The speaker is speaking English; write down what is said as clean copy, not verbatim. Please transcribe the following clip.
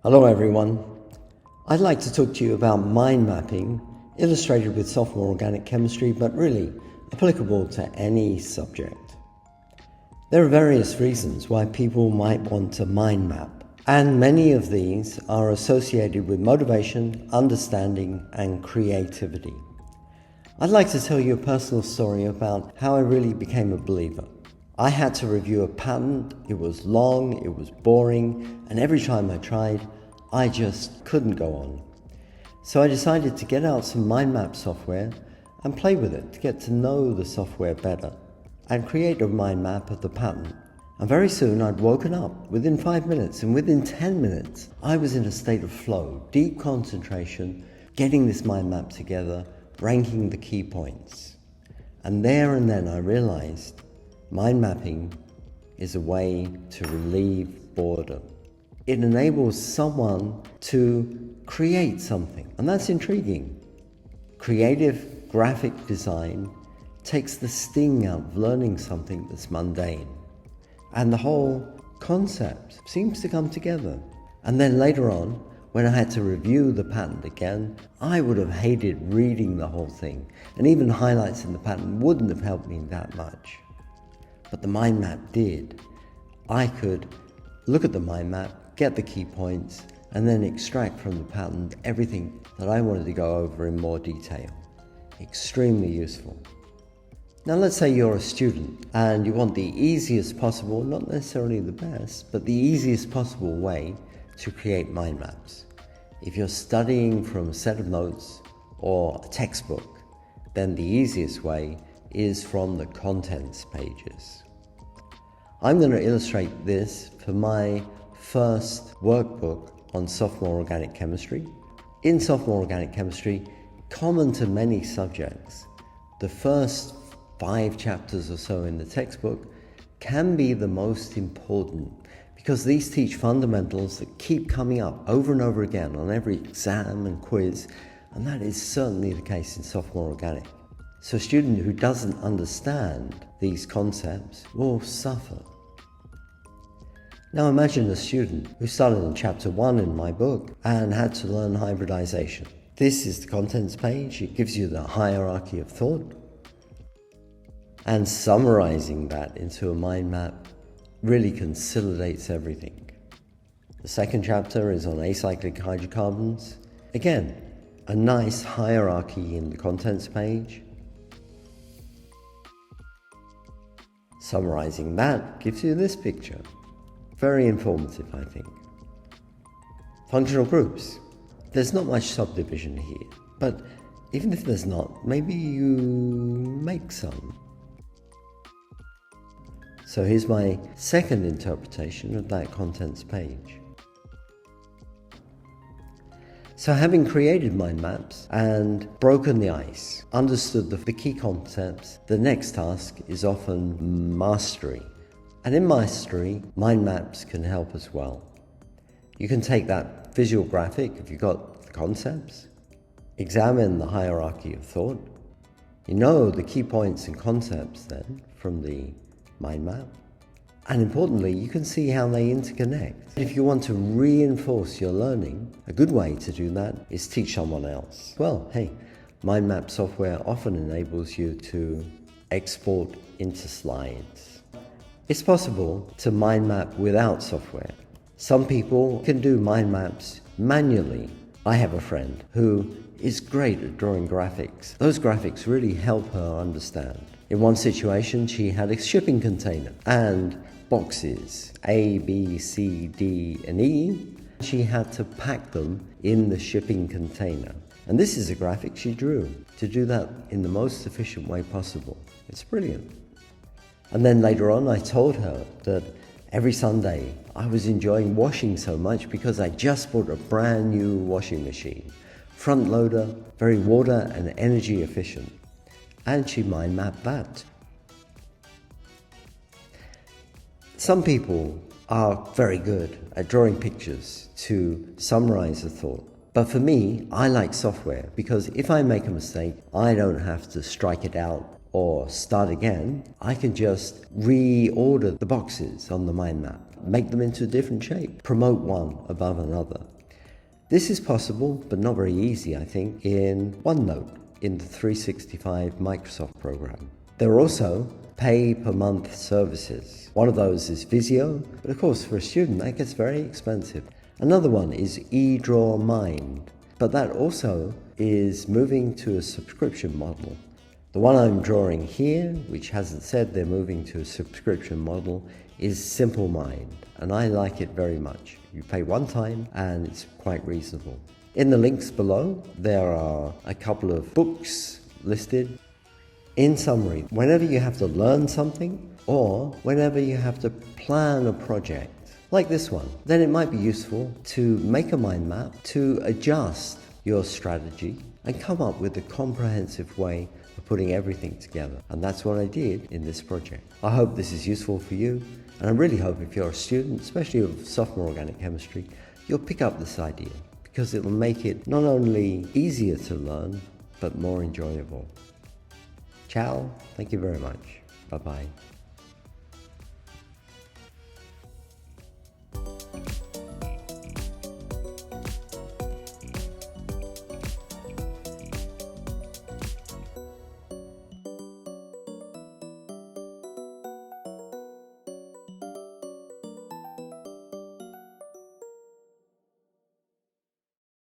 Hello everyone. I'd like to talk to you about mind mapping, illustrated with sophomore organic chemistry, but really applicable to any subject. There are various reasons why people might want to mind map, and many of these are associated with motivation, understanding, and creativity. I'd like to tell you a personal story about how I really became a believer. I had to review a patent. It was long, it was boring, and every time I tried, I just couldn't go on. So I decided to get out some mind map software and play with it to get to know the software better and create a mind map of the patent. And very soon I'd woken up within 5 minutes, and within 10 minutes I was in a state of flow, deep concentration, getting this mind map together, ranking the key points. And there and then I realized mind mapping is a way to relieve boredom. It enables someone to create something, and that's intriguing. Creative graphic design takes the sting out of learning something that's mundane, and the whole concept seems to come together. And then later on, when I had to review the patent again, I would have hated reading the whole thing, and even highlights in the patent wouldn't have helped me that much. But the mind map did. I could look at the mind map, get the key points, and then extract from the patent everything that I wanted to go over in more detail. Extremely useful. Now let's say you're a student and you want the easiest possible, not necessarily the best, but the easiest possible way to create mind maps. If you're studying from a set of notes or a textbook, then the easiest way is from the contents pages. I'm going to illustrate this for my first workbook on sophomore organic chemistry. In sophomore organic chemistry, common to many subjects, the first 5 chapters or so in the textbook can be the most important, because these teach fundamentals that keep coming up over and over again on every exam and quiz, and that is certainly the case in sophomore organic. So a student who doesn't understand these concepts will suffer. Now imagine a student who started in chapter 1 in my book and had to learn hybridization. This is the contents page. It gives you the hierarchy of thought. And summarizing that into a mind map really consolidates everything. The second chapter is on acyclic hydrocarbons. Again, a nice hierarchy in the contents page. Summarizing that gives you this picture. Very informative, I think. Functional groups. There's not much subdivision here, but even if there's not, maybe you make some. So here's my second interpretation of that contents page. So having created mind maps and broken the ice, understood the key concepts, the next task is often mastery. And in mastery, mind maps can help as well. You can take that visual graphic, if you've got the concepts, examine the hierarchy of thought. You know the key points and concepts then from the mind map. And importantly, you can see how they interconnect. If you want to reinforce your learning, a good way to do that is teach someone else. Well, hey, mind map software often enables you to export into slides. It's possible to mind map without software. Some people can do mind maps manually. I have a friend who is great at drawing graphics. Those graphics really help her understand. In one situation, she had a shipping container and boxes A, B, C, D, and E. She had to pack them in the shipping container. And this is a graphic she drew to do that in the most efficient way possible. It's brilliant. And then later on, I told her that every Sunday I was enjoying washing so much because I just bought a brand new washing machine. Front loader, very water and energy efficient. And she mind mapped that. Some people are very good at drawing pictures to summarize a thought. But for me, I like software because if I make a mistake, I don't have to strike it out or start again. I can just reorder the boxes on the mind map. make them into a different shape, promote one above another. This is possible, but not very easy, I think, in OneNote, in the 365 Microsoft program. There are also pay-per-month services. One of those is Visio, but of course for a student that gets very expensive. Another one is eDrawMind, but that also is moving to a subscription model. The one I'm drawing here, which hasn't said they're moving to a subscription model, is SimpleMind, and I like it very much. You pay one time and it's quite reasonable. In the links below, there are a couple of books listed. In summary, whenever you have to learn something or whenever you have to plan a project, like this one, then it might be useful to make a mind map to adjust your strategy and come up with a comprehensive way of putting everything together. And that's what I did in this project. I hope this is useful for you, and I really hope if you're a student, especially of sophomore organic chemistry, you'll pick up this idea because it'll make it not only easier to learn, but more enjoyable. Ciao, thank you very much. Bye-bye.